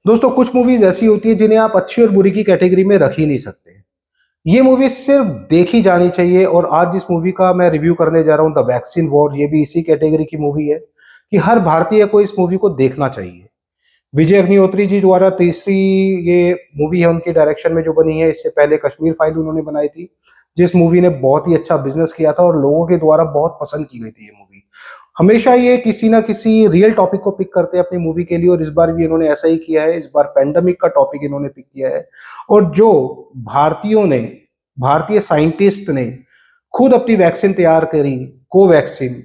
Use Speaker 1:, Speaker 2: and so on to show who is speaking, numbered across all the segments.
Speaker 1: दोस्तों कुछ मूवीज ऐसी होती है जिन्हें आप अच्छी और बुरी की कैटेगरी में रख ही नहीं सकते। ये मूवी सिर्फ देखी जानी चाहिए और आज जिस मूवी का मैं रिव्यू करने जा रहा हूं द वैक्सीन वॉर, ये भी इसी कैटेगरी की मूवी है कि हर भारतीय को इस मूवी को देखना चाहिए। विजय अग्निहोत्री जी द्वारा तीसरी ये मूवी है उनके डायरेक्शन में जो बनी है। इससे पहले कश्मीर फाइल उन्होंने बनाई थी, जिस मूवी ने बहुत ही अच्छा बिजनेस किया था और लोगों के द्वारा बहुत पसंद की गई थी ये मूवी। हमेशा ये किसी ना किसी रियल टॉपिक को पिक करते हैं अपनी मूवी के लिए और इस बार भी इन्होंने ऐसा ही किया है। इस बार पेंडेमिक का टॉपिक इन्होंने पिक किया है और जो भारतीयों ने भारतीय साइंटिस्ट ने खुद अपनी वैक्सीन तैयार करी, कोवैक्सीन,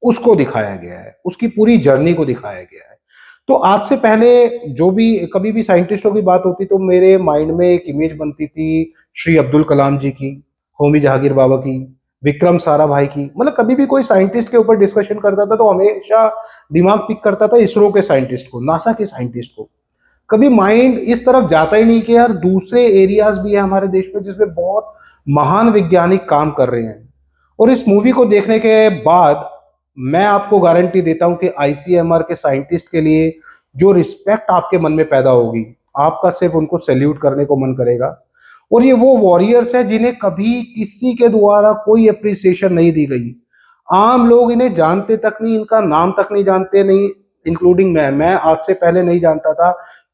Speaker 1: उसको दिखाया गया है, उसकी पूरी जर्नी को दिखाया गया है। तो आज से पहले जो भी कभी भी साइंटिस्टों की बात होती तो मेरे माइंड में एक इमेज बनती थी श्री अब्दुल कलाम जी की, होमी जहांगीर बाबा की, विक्रम साराभाई की। मतलब कभी भी कोई साइंटिस्ट के ऊपर डिस्कशन करता था तो हमेशा दिमाग पिक करता था इसरो के साइंटिस्ट को, नासा के साइंटिस्ट को। कभी माइंड इस तरफ जाता ही नहीं कि यार दूसरे एरियाज भी है हमारे देश में जिसमें बहुत महान वैज्ञानिक काम कर रहे हैं। और इस मूवी को देखने के बाद मैं आपको गारंटी देता हूं कि आईसीएमआर के साइंटिस्ट के लिए जो रिस्पेक्ट आपके मन में पैदा होगी, आपका सिर्फ उनको सैल्यूट करने को मन करेगा। और ये वो वॉरियर्स है जिन्हें कभी किसी के द्वारा कोई अप्रिसिएशन नहीं दी गई। आम लोग इन्हें जानते तक नहीं, इनका नाम तक नहीं जानते, नहीं इंक्लूडिंग मैं आज से पहले नहीं जानता था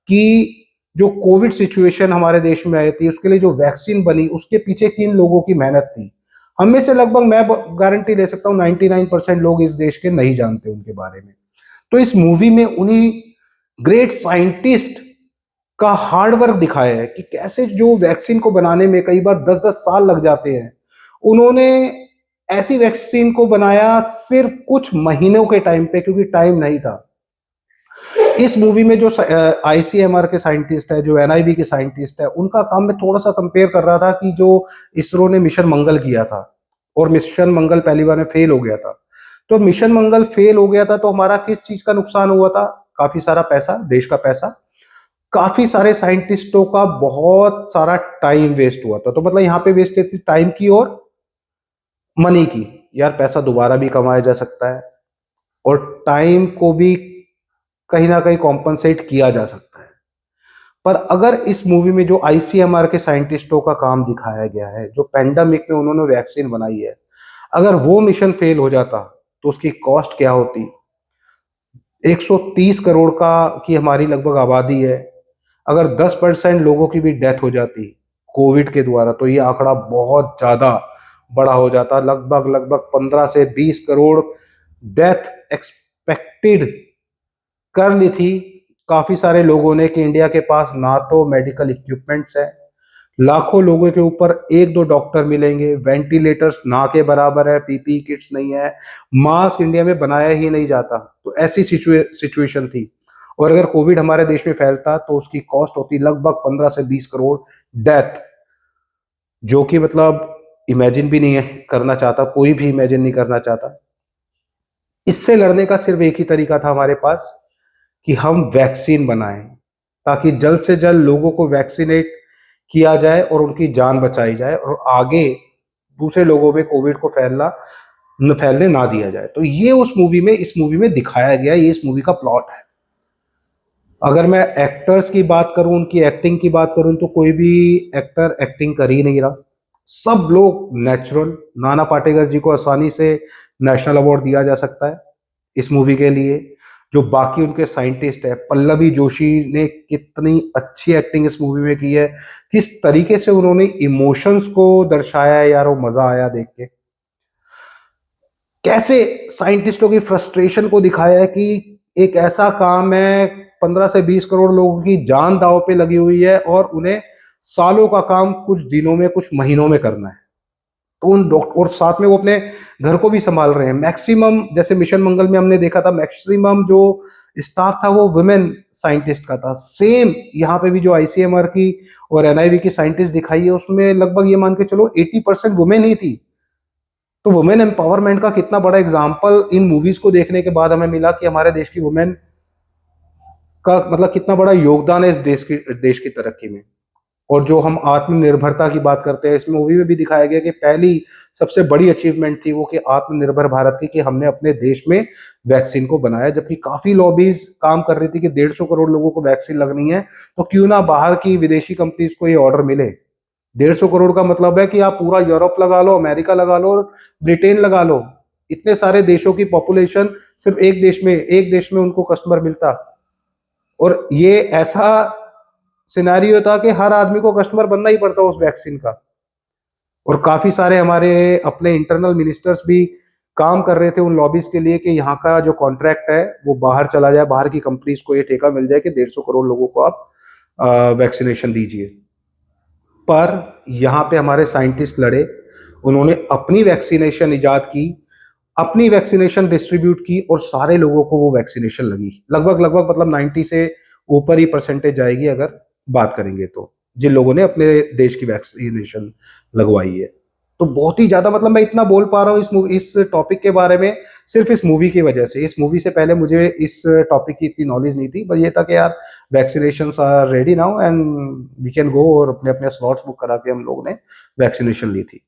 Speaker 1: कि जो कोविड सिचुएशन हमारे देश में आई थी उसके लिए जो वैक्सीन बनी उसके पीछे किन लोगों की मेहनत थी। हम में से लगभग मैं गारंटी ले सकता हूँ 99% लोग इस देश के नहीं जानते उनके बारे में। तो इस मूवी में उन्हीं ग्रेट साइंटिस्ट का हार्ड वर्क दिखाया है कि कैसे जो वैक्सीन को बनाने में कई बार 10-10 साल लग जाते हैं, उन्होंने ऐसी वैक्सीन को बनाया सिर्फ कुछ महीनों के टाइम पे, क्योंकि टाइम नहीं था। इस मूवी में जो आईसीएमआर के साइंटिस्ट है, जो एनआईवी के साइंटिस्ट है, उनका काम मैं थोड़ा सा कंपेयर कर रहा था कि जो इसरो ने मिशन मंगल किया था और मिशन मंगल पहली बार में फेल हो गया था। तो मिशन मंगल फेल हो गया था तो हमारा किस चीज का नुकसान हुआ था? काफी सारा पैसा, देश का पैसा, काफी सारे साइंटिस्टों का बहुत सारा टाइम वेस्ट हुआ था। तो मतलब यहाँ पे वेस्टेज थी टाइम की और मनी की। यार पैसा दोबारा भी कमाया जा सकता है और टाइम को भी कहीं ना कहीं कॉम्पनसेट किया जा सकता है। पर अगर इस मूवी में जो आईसीएमआर के साइंटिस्टों का काम दिखाया गया है, जो पेंडेमिक में उन्होंने वैक्सीन बनाई है, अगर वो मिशन फेल हो जाता तो उसकी कॉस्ट क्या होती? 130 करोड़ का की हमारी लगभग आबादी है। अगर 10% लोगों की भी डेथ हो जाती कोविड के द्वारा तो ये आंकड़ा बहुत ज्यादा बड़ा हो जाता। लगभग लगभग 15 से 20 करोड़ डेथ एक्सपेक्टेड कर ली थी काफी सारे लोगों ने कि इंडिया के पास ना तो मेडिकल इक्विपमेंट्स है, लाखों लोगों के ऊपर एक दो डॉक्टर मिलेंगे, वेंटिलेटर्स ना के बराबर है, पीपी किट्स नहीं है, मास्क इंडिया में बनाया ही नहीं जाता। तो ऐसी सिचुएशन थी। और अगर कोविड हमारे देश में फैलता तो उसकी कॉस्ट होती लगभग 15 से 20 करोड़ डेथ, जो कि मतलब इमेजिन भी नहीं है करना चाहता, कोई भी इमेजिन नहीं करना चाहता। इससे लड़ने का सिर्फ एक ही तरीका था हमारे पास कि हम वैक्सीन बनाएं ताकि जल्द से जल्द लोगों को वैक्सीनेट किया जाए और उनकी जान बचाई जाए और आगे दूसरे लोगों में कोविड को फैलने ना दिया जाए। तो ये इस मूवी में दिखाया गया, ये इस मूवी का प्लॉट है। अगर मैं एक्टर्स की बात करूं, उनकी एक्टिंग की बात करूं, तो कोई भी एक्टर एक्टिंग कर ही नहीं रहा। सब लोग नेचुरल। नाना पाटेकर जी को आसानी से नेशनल अवार्ड दिया जा सकता है इस मूवी के लिए। जो बाकी उनके साइंटिस्ट है, पल्लवी जोशी ने कितनी अच्छी एक्टिंग इस मूवी में की है, किस तरीके से उन्होंने इमोशंस को दर्शाया है यार, वो मजा आया देख के। कैसे साइंटिस्टों की फ्रस्ट्रेशन को दिखाया है कि एक ऐसा काम है, 15 से 20 करोड़ लोगों की जान दांव पे लगी हुई है और उन्हें सालों का काम कुछ दिनों में, कुछ महीनों में करना है। तो उन डॉक्टर और साथ में वो अपने घर को भी संभाल रहे हैं। मैक्सिमम, जैसे मिशन मंगल में हमने देखा था, मैक्सिमम जो स्टाफ था वो वुमेन साइंटिस्ट का था। सेम यहाँ पे भी जो आईसीएमआर की और एनआईवी की साइंटिस्ट दिखाई है उसमें लगभग ये मान के चलो 80% वुमेन ही थी। तो वुमेन एम्पावरमेंट का कितना बड़ा एग्जाम्पल इन मूवीज को देखने के बाद हमें मिला कि हमारे देश की वुमेन का मतलब कितना बड़ा योगदान है इस देश की तरक्की में। और जो हम आत्मनिर्भरता की बात करते हैं, इस मूवी में भी दिखाया गया कि पहली सबसे बड़ी अचीवमेंट थी वो कि आत्मनिर्भर भारत की, कि हमने अपने देश में वैक्सीन को बनाया। जबकि काफी लॉबीज काम कर रही थी कि 150 करोड़ लोगों को वैक्सीन लगनी है, तो क्यों ना बाहर की विदेशी कंपनीज को ये ऑर्डर मिले। 150 करोड़ का मतलब है कि आप पूरा यूरोप लगा लो, अमेरिका लगा लो और ब्रिटेन लगा लो। इतने सारे देशों की पॉपुलेशन, सिर्फ एक देश में उनको कस्टमर मिलता। और ये ऐसा सिनेरियो था कि हर आदमी को कस्टमर बनना ही पड़ता उस वैक्सीन का। और काफी सारे हमारे अपने इंटरनल मिनिस्टर्स भी काम कर रहे थे उन लॉबीज के लिए कि यहाँ का जो कॉन्ट्रैक्ट है वो बाहर चला जाए, बाहर की कंपनीज को ये ठेका मिल जाए कि 150 करोड़ लोगों को आप वैक्सीनेशन दीजिए। पर यहाँ पे हमारे साइंटिस्ट लड़े, उन्होंने अपनी वैक्सीनेशन इजाद की, अपनी वैक्सीनेशन डिस्ट्रीब्यूट की और सारे लोगों को वो वैक्सीनेशन लगी। लगभग लगभग मतलब 90 से ऊपर ही परसेंटेज जाएगी अगर बात करेंगे तो, जिन लोगों ने अपने देश की वैक्सीनेशन लगवाई है। तो बहुत ही ज्यादा, मतलब मैं इतना बोल पा रहा हूँ इस टॉपिक के बारे में सिर्फ इस मूवी की वजह से। इस मूवी से पहले मुझे इस टॉपिक की इतनी नॉलेज नहीं थी, बस ये था कि यार vaccination are ready now and we can go, और अपने अपने स्लॉट्स बुक करा के हम लोगों ने वैक्सीनेशन ली थी।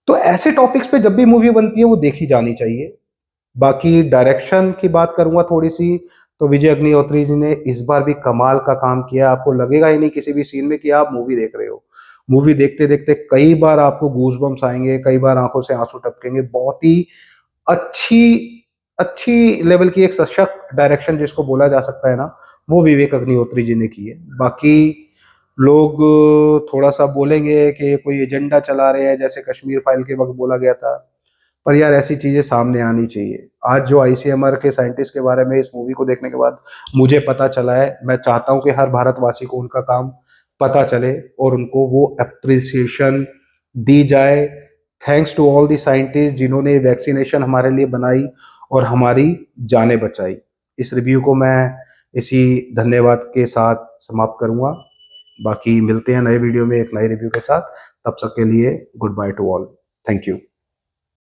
Speaker 1: तो ऐसे टॉपिक्स पे जब भी मूवी बनती है वो देखी जानी चाहिए। बाकी डायरेक्शन की बात करूंगा थोड़ी सी, तो विजय अग्निहोत्री जी ने इस बार भी कमाल का काम किया। आपको लगेगा ही नहीं किसी भी सीन में कि आप मूवी देख रहे हो। मूवी देखते देखते कई बार आपको गूज बम्स आएंगे, कई बार आंखों से आंसू टपकेंगे। बहुत ही अच्छी अच्छी लेवल की एक सशक्त डायरेक्शन जिसको बोला जा सकता है ना, वो विवेक अग्निहोत्री जी ने की है। बाकी लोग थोड़ा सा बोलेंगे कि कोई एजेंडा चला रहे हैं, जैसे कश्मीर फाइल के वक्त बोला गया था। पर यार ऐसी चीजें सामने आनी चाहिए। आज जो आईसीएमआर के साइंटिस्ट के बारे में इस मूवी को देखने के बाद मुझे पता चला है, मैं चाहता हूं कि हर भारतवासी को उनका काम पता चले और उनको वो अप्रिसिएशन दी जाए। Thanks to all the scientist जिन्होंने वैक्सीनेशन हमारे लिए बनाई और हमारी जानें बचाई। इस रिव्यू को मैं इसी धन्यवाद के साथ समाप्त करूंगा। बाकी मिलते हैं नए वीडियो में एक नए रिव्यू के साथ। तब तक के लिए good by two all. Thank you.